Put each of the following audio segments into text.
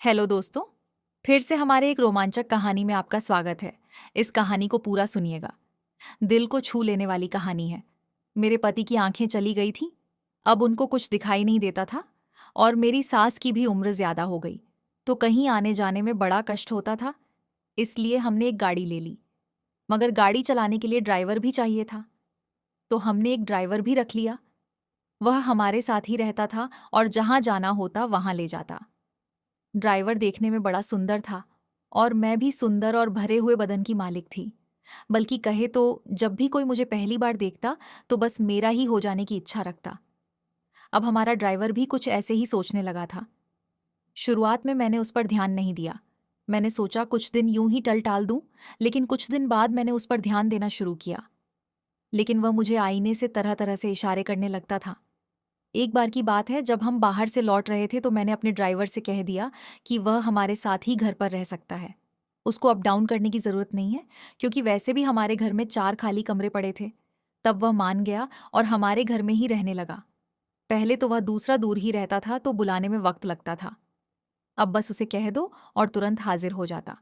Hello दोस्तों। फिर से हमारे एक रोमांचक कहानी में आपका स्वागत है। इस कहानी को पूरा सुनिएगा। दिल को छू लेने वाली कहानी है। मेरे पति की आंखें चली गई थीं। अब उनको कुछ दिखाई नहीं देता था और मेरी सास की भी उम्र ज्यादा हो गई, तो कहीं आने जाने में बड़ा कष्ट होता था। इसलिए हमने एक गाड़ी ले ली, मगर गाड़ी चलाने के लिए ड्राइवर भी चाहिए था, तो हमने एक ड्राइवर भी रख लिया। वह हमारे साथ ही रहता था और जहां जाना होता वहां ले जाता। ड्राइवर देखने में बड़ा सुंदर था और मैं भी सुंदर और भरे हुए बदन की मालिक थी। बल्कि कहे तो जब भी कोई मुझे पहली बार देखता तो बस मेरा ही हो जाने की इच्छा रखता। अब हमारा ड्राइवर भी कुछ ऐसे ही सोचने लगा था। शुरुआत में मैंने उस पर ध्यान नहीं दिया। मैंने सोचा कुछ दिन यूं ही टल टाल दूं, लेकिन कुछ दिन बाद मैंने उस पर ध्यान देना शुरू किया। लेकिन वह मुझे आईने से तरह तरह से इशारे करने लगता था। एक बार की बात है, जब हम बाहर से लौट रहे थे तो मैंने अपने ड्राइवर से कह दिया कि वह हमारे साथ ही घर पर रह सकता है। उसको अप डाउन करने की ज़रूरत नहीं है, क्योंकि वैसे भी हमारे घर में 4 खाली कमरे पड़े थे। तब वह मान गया और हमारे घर में ही रहने लगा। पहले तो वह दूसरा दूर ही रहता था तो बुलाने में वक्त लगता था। अब बस उसे कह दो और तुरंत हाजिर हो जाता।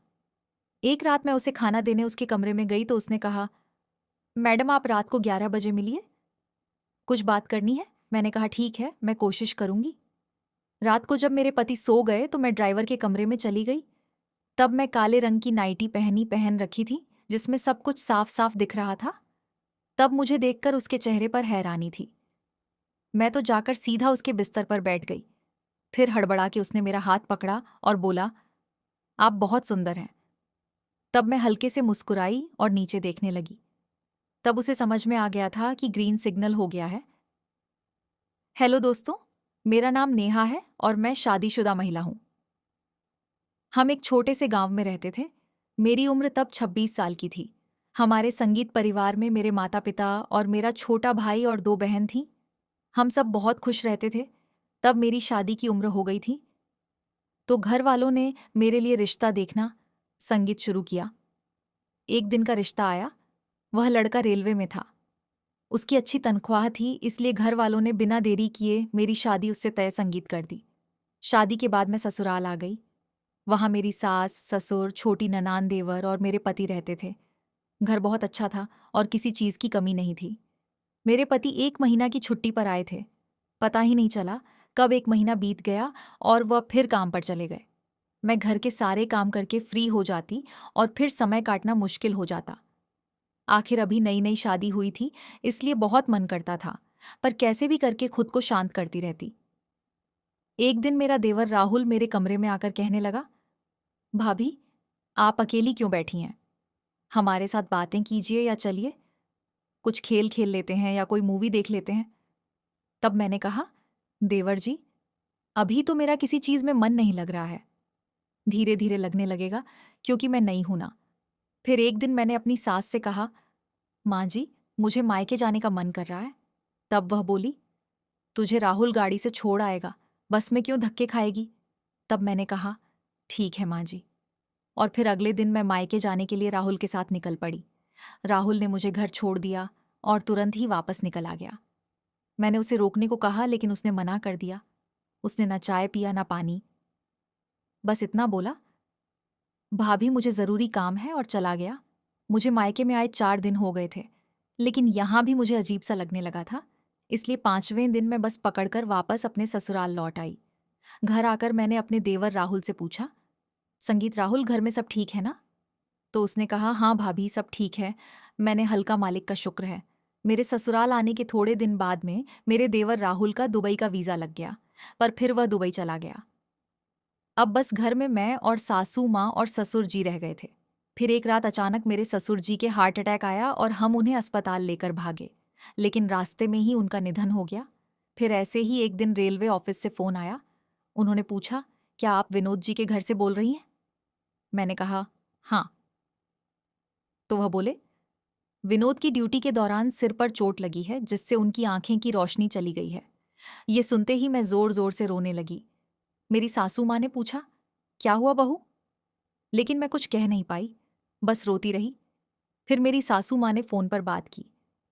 एक रात मैं उसे खाना देने उसके कमरे में गई तो उसने कहा, मैडम आप रात को 11 बजे मिलिए, कुछ बात करनी है। मैंने कहा ठीक है, मैं कोशिश करूंगी। रात को जब मेरे पति सो गए तो मैं ड्राइवर के कमरे में चली गई। तब मैं काले रंग की नाइटी पहन रखी थी, जिसमें सब कुछ साफ साफ दिख रहा था। तब मुझे देखकर उसके चेहरे पर हैरानी थी। मैं तो जाकर सीधा उसके बिस्तर पर बैठ गई। फिर हड़बड़ा के उसने मेरा हाथ पकड़ा और बोला, आप बहुत सुंदर हैं। तब मैं हल्के से मुस्कुराई और नीचे देखने लगी। तब उसे समझ में आ गया था कि ग्रीन सिग्नल हो गया है। हेलो दोस्तों, मेरा नाम नेहा है और मैं शादीशुदा महिला हूं। हम एक छोटे से गांव में रहते थे। मेरी उम्र तब 26 साल की थी। हमारे संगीत परिवार में मेरे माता पिता और मेरा छोटा भाई और 2 बहन थीं। हम सब बहुत खुश रहते थे। तब मेरी शादी की उम्र हो गई थी, तो घर वालों ने मेरे लिए रिश्ता देखना, संगीत शुरू किया। एक दिन का रिश्ता आया। वह लड़का रेलवे में था। उसकी अच्छी तनख्वाह थी, इसलिए घर वालों ने बिना देरी किए मेरी शादी उससे तय संगीत कर दी। शादी के बाद मैं ससुराल आ गई। वहाँ मेरी सास, ससुर, छोटी ननान, देवर और मेरे पति रहते थे। घर बहुत अच्छा था और किसी चीज़ की कमी नहीं थी। मेरे पति 1 महीना की छुट्टी पर आए थे। पता ही नहीं चला कब 1 महीना बीत गया और वह फिर काम पर चले गए। मैं घर के सारे काम करके फ्री हो जाती और फिर समय काटना मुश्किल हो जाता। आखिर अभी नई नई शादी हुई थी, इसलिए बहुत मन करता था, पर कैसे भी करके खुद को शांत करती रहती। एक दिन मेरा देवर राहुल मेरे कमरे में आकर कहने लगा, भाभी आप अकेली क्यों बैठी हैं? हमारे साथ बातें कीजिए या चलिए कुछ खेल खेल लेते हैं या कोई मूवी देख लेते हैं। तब मैंने कहा, देवर जी, अभी तो मेरा किसी चीज में मन नहीं लग रहा है। धीरे धीरे लगने लगेगा, क्योंकि मैं नई हूं ना। फिर एक दिन मैंने अपनी सास से कहा, माँ जी, मुझे मायके जाने का मन कर रहा है। तब वह बोली, तुझे राहुल गाड़ी से छोड़ आएगा, बस में क्यों धक्के खाएगी? तब मैंने कहा, ठीक है माँ जी। और फिर अगले दिन मैं मायके जाने के लिए राहुल के साथ निकल पड़ी। राहुल ने मुझे घर छोड़ दिया और तुरंत ही वापस निकल आ गया। मैंने उसे रोकने को कहा, लेकिन उसने मना कर दिया। उसने ना चाय पिया ना पानी, बस इतना बोला, भाभी मुझे ज़रूरी काम है, और चला गया। मुझे मायके में आए 4 दिन हो गए थे, लेकिन यहाँ भी मुझे अजीब सा लगने लगा था। इसलिए 5वें दिन मैं बस पकड़कर वापस अपने ससुराल लौट आई। घर आकर मैंने अपने देवर राहुल से पूछा, संगीत राहुल, घर में सब ठीक है ना? तो उसने कहा, हाँ भाभी, सब ठीक है। मैंने हल्का मालिक का शुक्र है। मेरे ससुराल आने के थोड़े दिन बाद में मेरे देवर राहुल का दुबई का वीज़ा लग गया, पर फिर वह दुबई चला गया। अब बस घर में मैं और सासू माँ और ससुर जी रह गए थे। फिर एक रात अचानक मेरे ससुर जी के हार्ट अटैक आया और हम उन्हें अस्पताल लेकर भागे, लेकिन रास्ते में ही उनका निधन हो गया। फिर ऐसे ही एक दिन रेलवे ऑफिस से फ़ोन आया। उन्होंने पूछा, क्या आप विनोद जी के घर से बोल रही हैं? मैंने कहा, हाँ। तो वह बोले, विनोद की ड्यूटी के दौरान सिर पर चोट लगी है, जिससे उनकी आंखें की रोशनी चली गई है। ये सुनते ही मैं जोर जोर से रोने लगी। मेरी सासू माँ ने पूछा, क्या हुआ बहू? लेकिन मैं कुछ कह नहीं पाई, बस रोती रही। फिर मेरी सासू माँ ने फोन पर बात की।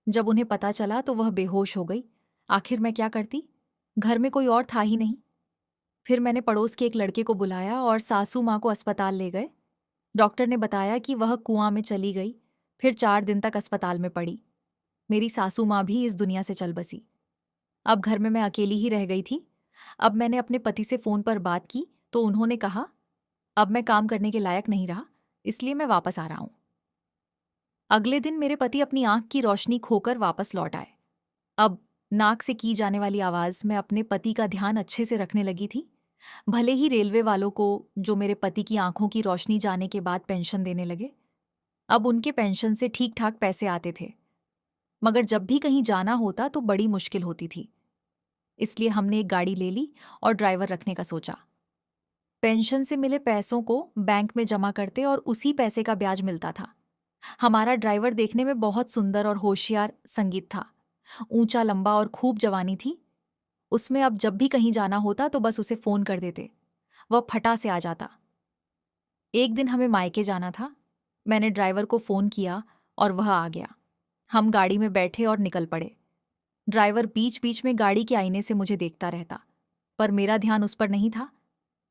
जब उन्हें पता चला तो वह बेहोश हो गई। आखिर मैं क्या करती? घर में कोई और था ही नहीं। फिर मैंने पड़ोस के एक लड़के को बुलाया और सासू माँ को अस्पताल ले गए। डॉक्टर ने बताया कि वह कुआं में चली गई। फिर 4 दिन तक अस्पताल में पड़ी। मेरी सासू माँ भी इस दुनिया से चल बसी। अब घर में मैं अकेली ही रह गई थी। अब मैंने अपने पति से फ़ोन पर बात की तो उन्होंने कहा, अब मैं काम करने के लायक नहीं रहा, इसलिए मैं वापस आ रहा हूँ। अगले दिन मेरे पति अपनी आंख की रोशनी खोकर वापस लौट आए। अब नाक से की जाने वाली आवाज़ में अपने पति का ध्यान अच्छे से रखने लगी थी। भले ही रेलवे वालों को, जो मेरे पति की आंखों की रोशनी जाने के बाद पेंशन देने लगे, अब उनके पेंशन से ठीक ठाक पैसे आते थे, मगर जब भी कहीं जाना होता तो बड़ी मुश्किल होती थी। इसलिए हमने एक गाड़ी ले ली और ड्राइवर रखने का सोचा। पेंशन से मिले पैसों को बैंक में जमा करते और उसी पैसे का ब्याज मिलता था। हमारा ड्राइवर देखने में बहुत सुंदर और होशियार संगीत था। ऊंचा लंबा और खूब जवानी थी उसमें। अब जब भी कहीं जाना होता तो बस उसे फ़ोन कर देते, वह फटा से आ जाता। एक दिन हमें मायके जाना था। मैंने ड्राइवर को फ़ोन किया और वह आ गया। हम गाड़ी में बैठे और निकल पड़े। ड्राइवर बीच बीच में गाड़ी के आईने से मुझे देखता रहता, पर मेरा ध्यान उस पर नहीं था।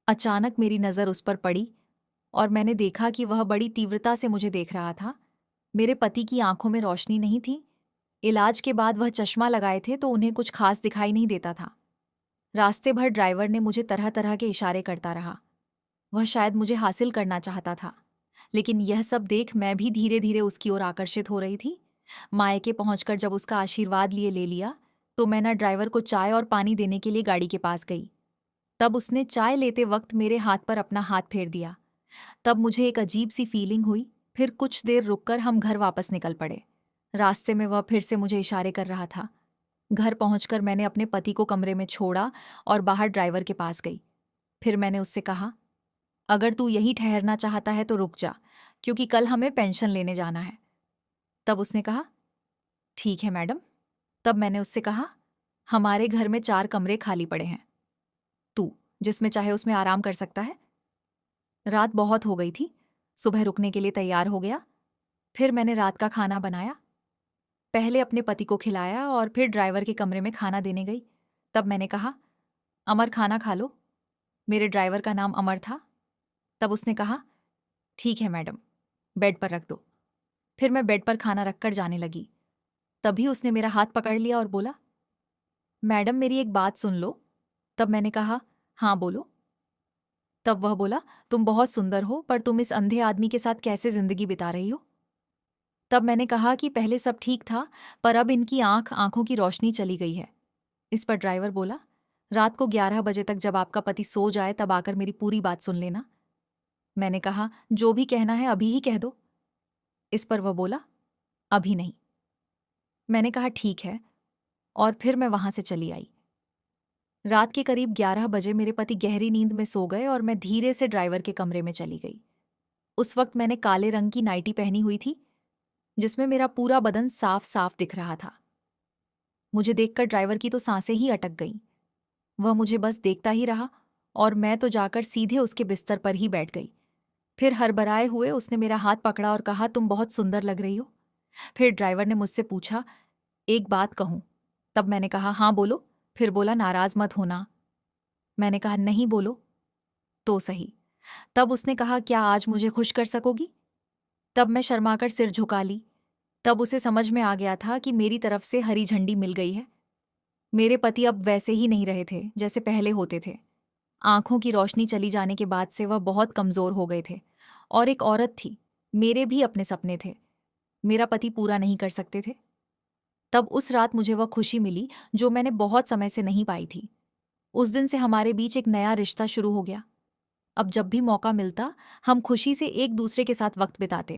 अचानक मेरी नज़र उस पर पड़ी और मैंने देखा कि वह बड़ी तीव्रता से मुझे देख रहा था। मेरे पति की आंखों में रोशनी नहीं थी। इलाज के बाद वह चश्मा लगाए थे तो उन्हें कुछ खास दिखाई नहीं देता था। रास्ते भर ड्राइवर ने मुझे तरह तरह के इशारे करता रहा। वह शायद मुझे हासिल करना चाहता था, लेकिन यह सब देख मैं भी धीरे धीरे उसकी ओर आकर्षित हो रही थी। मायके पहुंचकर जब उसका आशीर्वाद ले लिया तो मैं ना ड्राइवर को चाय और पानी देने के लिए गाड़ी के पास गई। तब उसने चाय लेते वक्त मेरे हाथ पर अपना हाथ फेर दिया। तब मुझे एक अजीब सी फीलिंग हुई। फिर कुछ देर रुककर हम घर वापस निकल पड़े। रास्ते में वह फिर से मुझे इशारे कर रहा था। घर पहुंचकर मैंने अपने पति को कमरे में छोड़ा और बाहर ड्राइवर के पास गई। फिर मैंने उससे कहा, अगर तू यहीं ठहरना चाहता है तो रुक जा, क्योंकि कल हमें पेंशन लेने जाना है। तब उसने कहा, ठीक है मैडम। तब मैंने उससे कहा, हमारे घर में 4 कमरे खाली पड़े हैं, तू जिसमें चाहे उसमें आराम कर सकता है। रात बहुत हो गई थी। सुबह रुकने के लिए तैयार हो गया। फिर मैंने रात का खाना बनाया। पहले अपने पति को खिलाया और फिर ड्राइवर के कमरे में खाना देने गई। तब मैंने कहा, अमर खाना खा लो। मेरे ड्राइवर का नाम अमर था। तब उसने कहा, ठीक है मैडम, बेड पर रख दो। फिर मैं बेड पर खाना रखकर जाने लगी। तभी उसने मेरा हाथ पकड़ लिया और बोला, मैडम मेरी एक बात सुन लो। तब मैंने कहा, हाँ बोलो। तब वह बोला, तुम बहुत सुंदर हो, पर तुम इस अंधे आदमी के साथ कैसे जिंदगी बिता रही हो। तब मैंने कहा कि पहले सब ठीक था, पर अब इनकी आंखों की रोशनी चली गई है। इस पर ड्राइवर बोला, रात को 11 बजे तक जब आपका पति सो जाए तब आकर मेरी पूरी बात सुन लेना। मैंने कहा, जो भी कहना है अभी ही कह दो। इस पर वह बोला, अभी नहीं। मैंने कहा, ठीक है, और फिर मैं वहां से चली आई। रात के करीब 11 बजे मेरे पति गहरी नींद में सो गए और मैं धीरे से ड्राइवर के कमरे में चली गई। उस वक्त मैंने काले रंग की नाइटी पहनी हुई थी, जिसमें मेरा पूरा बदन साफ साफ दिख रहा था। मुझे देखकर ड्राइवर की तो सांसें ही अटक गईं। वह मुझे बस देखता ही रहा और मैं तो जाकर सीधे उसके बिस्तर पर ही बैठ गई। फिर हड़बड़ाए हुए उसने मेरा हाथ पकड़ा और कहा, तुम बहुत सुंदर लग रही हो। फिर ड्राइवर ने मुझसे पूछा, एक बात कहूं। तब मैंने कहा, हाँ बोलो। फिर बोला, नाराज मत होना। मैंने कहा, नहीं बोलो तो सही। तब उसने कहा, क्या आज मुझे खुश कर सकोगी। तब मैं शर्माकर सिर झुका ली। तब उसे समझ में आ गया था कि मेरी तरफ से हरी झंडी मिल गई है। मेरे पति अब वैसे ही नहीं रहे थे जैसे पहले होते थे। आंखों की रोशनी चली जाने के बाद से वह बहुत कमजोर हो गए थे। और एक औरत थी, मेरे भी अपने सपने थे, मेरा पति पूरा नहीं कर सकते थे। तब उस रात मुझे वह खुशी मिली जो मैंने बहुत समय से नहीं पाई थी। उस दिन से हमारे बीच एक नया रिश्ता शुरू हो गया। अब जब भी मौका मिलता हम खुशी से एक दूसरे के साथ वक्त बिताते।